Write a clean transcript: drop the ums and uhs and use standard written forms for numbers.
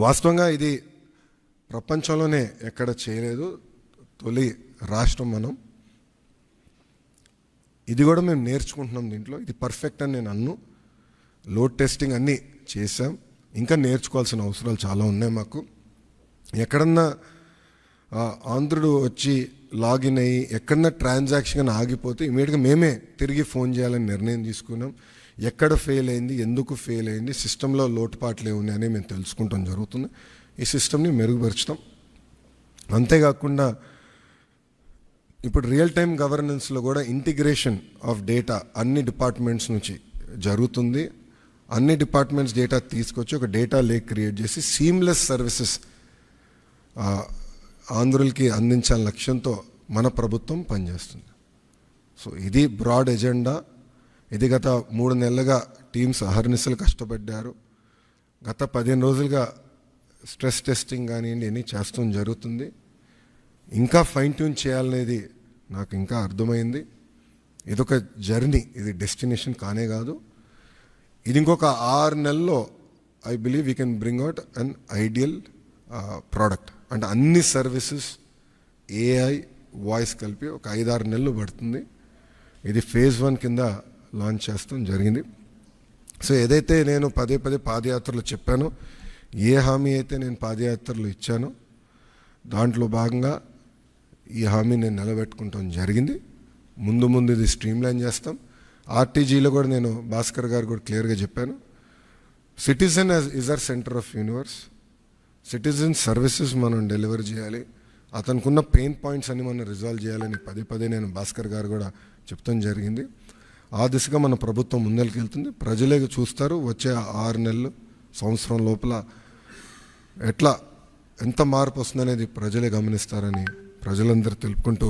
వాస్తవంగా ఇది ప్రపంచంలోనే ఎక్కడ చేయలేదు, తొలి రాష్ట్రం మనం. ఇది కూడా మేము నేర్చుకుంటున్నాం దీంట్లో. ఇది పర్ఫెక్ట్ అని నేను అన్ను. లోడ్ టెస్టింగ్ అన్నీ చేసాం, ఇంకా నేర్చుకోవాల్సిన అవసరాలు చాలా ఉన్నాయి మాకు. ఎక్కడన్నా ఆంధ్రుడు వచ్చి లాగిన్ అయ్యి ఎక్కడన్నా ట్రాన్సాక్షన్ ఆగిపోతే ఇమీడియట్గా మేమే తిరిగి ఫోన్ చేయాలని నిర్ణయం తీసుకున్నాం. ఎక్కడ ఫెయిల్ అయింది, ఎందుకు ఫెయిల్ అయింది, సిస్టంలో లోటుపాట్లు ఏమున్నాయని మేము తెలుసుకుంటాం జరుగుతుంది. ఈ సిస్టమ్ని మెరుగుపరుచుతాం. అంతేకాకుండా ఇప్పుడు రియల్ టైం గవర్నెన్స్లో కూడా ఇంటిగ్రేషన్ ఆఫ్ డేటా అన్ని డిపార్ట్మెంట్స్ నుంచి జరుగుతుంది. అన్ని డిపార్ట్మెంట్స్ డేటా తీసుకొచ్చి ఒక డేటా లేక్ క్రియేట్ చేసి సీమ్లెస్ సర్వీసెస్ ఆంధ్రులకి అందించాలని లక్ష్యంతో మన ప్రభుత్వం పనిచేస్తుంది. సో ఇది బ్రాడ్ ఎజెండా. ఇది గత 3 నెలలుగా టీమ్స్ అహర్నిశలు కష్టపడ్డారు. గత 15 రోజులుగా స్ట్రెస్ టెస్టింగ్ కానివ్వండి అన్నీ చేస్తూ జరుగుతుంది. ఇంకా ఫైన్ ట్యూన్ చేయాలనేది నాకు ఇంకా అర్థమైంది. ఇదొక జర్నీ, ఇది డెస్టినేషన్ కానే కాదు. ఇది ఇంకొక 6 నెలల్లో I believe we can bring out an ideal product. అంటే అన్ని సర్వీసెస్ ఏఐ వాయిస్ కలిపి ఒక 5-6 నెలలు పడుతుంది. ఇది ఫేజ్ 1 కింద లాంచ్ చేస్తాం జరిగింది. సో ఏదైతే నేను పదే పాదయాత్రలో చెప్పానో, ఏ హామీ అయితే నేను పాదయాత్రలో ఇచ్చానో దాంట్లో భాగంగా ఈ హామీ నేను నిలబెట్టుకుంటాం జరిగింది. ముందు ఇది స్ట్రీమ్లైన్ చేస్తాం. ఆర్టీజీలో కూడా నేను భాస్కర్ గారు కూడా క్లియర్గా చెప్పాను, citizen is our centre of universe. Citizen services మనం డెలివర్ చేయాలి, అతనుకున్న పెయిన్ పాయింట్స్ అన్ని మనం రిజాల్వ్ చేయాలని పదే నేను భాస్కర్ గారు కూడా చెప్తాం జరిగింది. ఆ దిశగా మన ప్రభుత్వం ముందరికి వెళ్తుంది. ప్రజలే చూస్తారు వచ్చే 6 నెలలు, సంవత్సరం లోపల ఎంత మార్పు వస్తుందనేది ప్రజలే గమనిస్తారని ప్రజలందరూ తెలుపుకుంటూ